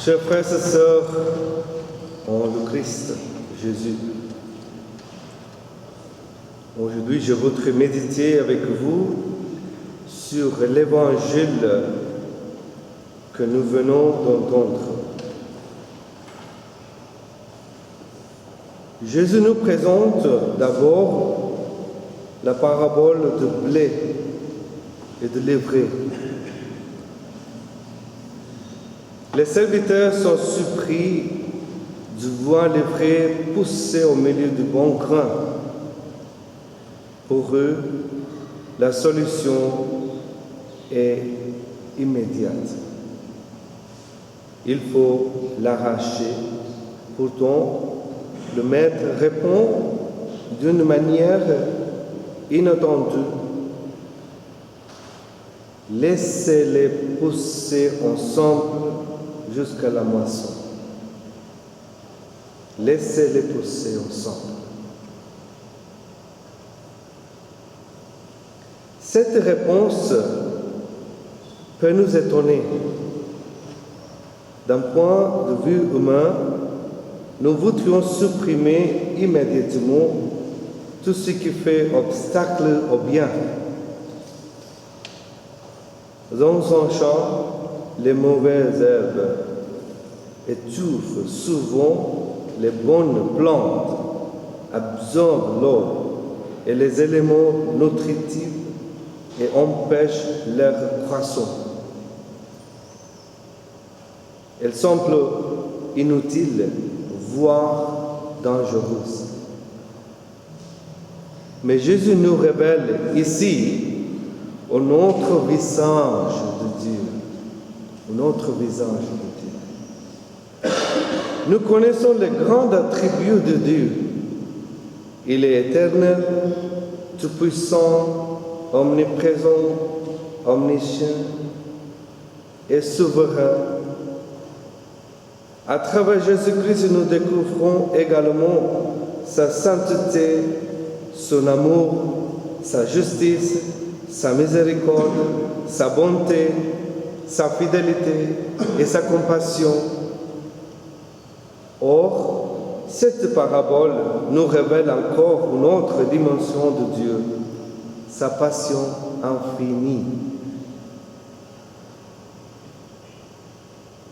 Chers frères et sœurs en le Christ, Jésus, aujourd'hui je voudrais méditer avec vous sur l'évangile que nous venons d'entendre. Jésus nous présente d'abord la parabole de blé et de l'ivraie. Les serviteurs sont surpris de voir l'ivraie pousser au milieu du bon grain. Pour eux, la solution est immédiate. Il faut l'arracher. Pourtant, le maître répond d'une manière inattendue. Laissez-les pousser ensemble jusqu'à la moisson. Laissez-les pousser ensemble. Cette réponse peut nous étonner. D'un point de vue humain, nous voudrions supprimer immédiatement tout ce qui fait obstacle au bien. Dans un champ, les mauvaises herbes étouffent souvent les bonnes plantes, absorbent l'eau et les éléments nutritifs et empêchent leur croissance. Elles semblent inutiles, voire dangereuses. Mais Jésus nous révèle ici un autre visage de Dieu. Un autre visage de Dieu. Nous connaissons les grands attributs de Dieu. Il est éternel, tout-puissant, omniprésent, omniscient et souverain. À travers Jésus-Christ, nous découvrons également sa sainteté, son amour, sa justice, sa miséricorde, sa bonté, sa fidélité et sa compassion. Or, cette parabole nous révèle encore une autre dimension de Dieu, sa passion infinie.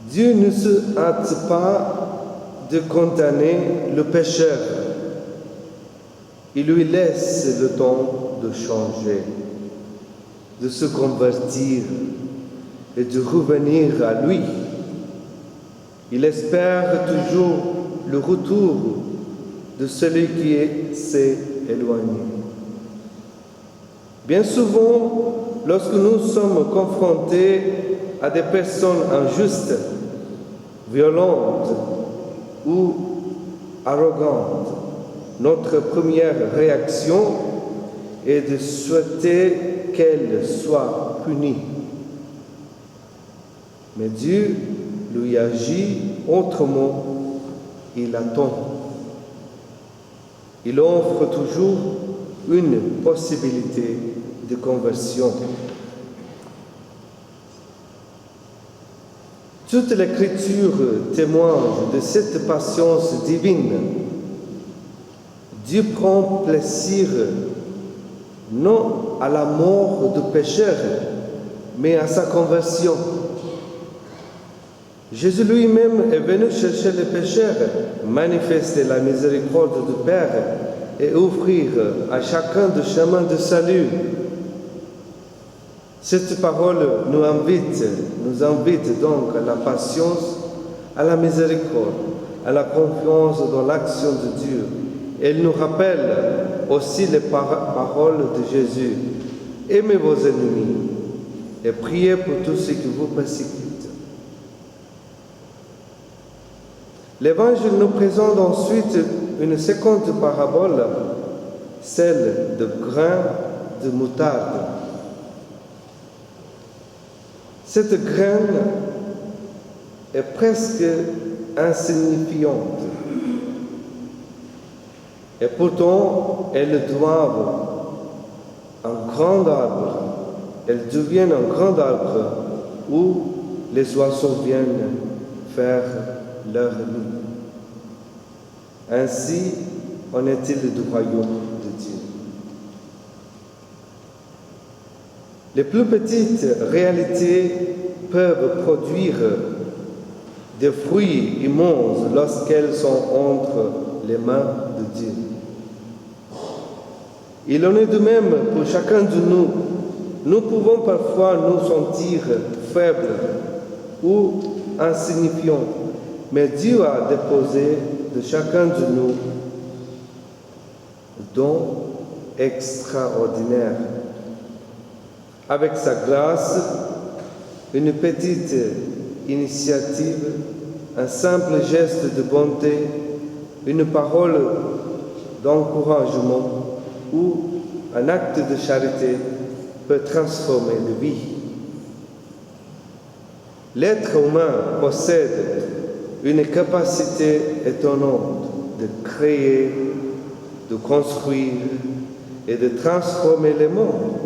Dieu ne se hâte pas de condamner le pécheur. Il lui laisse le temps de changer, de se convertir et de revenir à lui. Il espère toujours le retour de celui qui s'est éloigné. Bien souvent, lorsque nous sommes confrontés à des personnes injustes, violentes ou arrogantes, notre première réaction est de souhaiter qu'elles soient punies. Mais Dieu lui agit autrement. Il attend. Il offre toujours une possibilité de conversion. Toute l'Écriture témoigne de cette patience divine. Dieu prend plaisir non à la mort du pécheur, mais à sa conversion. Jésus lui-même est venu chercher les pécheurs, manifester la miséricorde du Père et ouvrir à chacun le chemin de salut. Cette parole nous invite donc à la patience, à la miséricorde, à la confiance dans l'action de Dieu. Elle nous rappelle aussi les paroles de Jésus. Aimez vos ennemis et priez pour tous ceux qui vous persécutent. L'Évangile nous présente ensuite une seconde parabole, celle de grain de moutarde. Cette graine est presque insignifiante. Et pourtant, elles deviennent un grand arbre où les oiseaux viennent faire leur nid. Ainsi en est-il du royaume de Dieu. Les plus petites réalités peuvent produire des fruits immenses lorsqu'elles sont entre les mains de Dieu. Il en est de même pour chacun de nous. Nous pouvons parfois nous sentir faibles ou insignifiants, mais Dieu a déposé de chacun de nous dons extraordinaires. Avec sa grâce, une petite initiative, un simple geste de bonté, une parole d'encouragement ou un acte de charité peut transformer des vies. L'être humain possède une capacité étonnante de créer, de construire et de transformer le monde.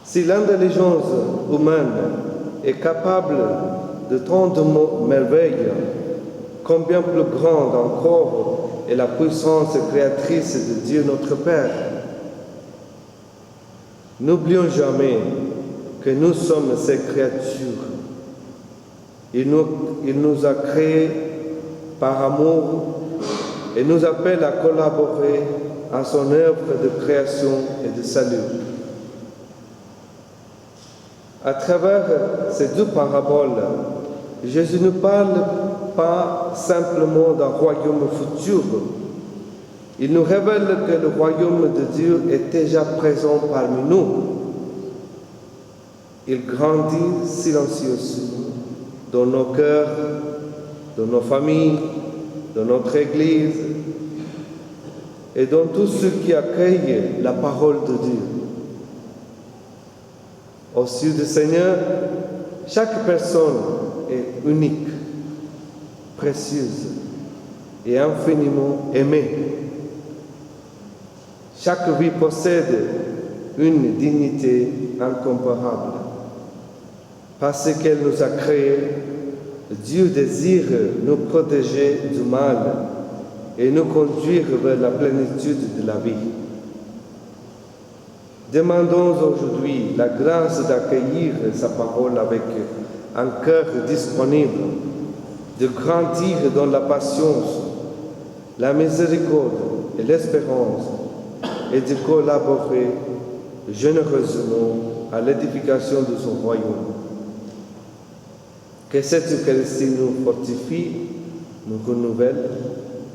Si l'intelligence humaine est capable de tant de merveilles, combien plus grande encore est la puissance créatrice de Dieu notre Père. N'oublions jamais que nous sommes ses créatures. Il nous a créés par amour et nous appelle à collaborer à son œuvre de création et de salut. À travers ces deux paraboles, Jésus ne parle pas simplement d'un royaume futur. Il nous révèle que le royaume de Dieu est déjà présent parmi nous. Il grandit silencieusement dans nos cœurs, dans nos familles, dans notre Église et dans tous ceux qui accueillent la parole de Dieu. Aux yeux du Seigneur, chaque personne est unique, précieuse et infiniment aimée. Chaque vie possède une dignité incomparable. Parce qu'elle nous a créés, Dieu désire nous protéger du mal et nous conduire vers la plénitude de la vie. Demandons aujourd'hui la grâce d'accueillir sa parole avec un cœur disponible, de grandir dans la patience, la miséricorde et l'espérance, et de collaborer généreusement à l'édification de son royaume. Que cette Eucharistie nous fortifie, nous renouvelle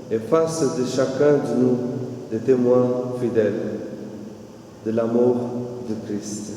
et fasse de chacun de nous des témoins fidèles de l'amour de Christ.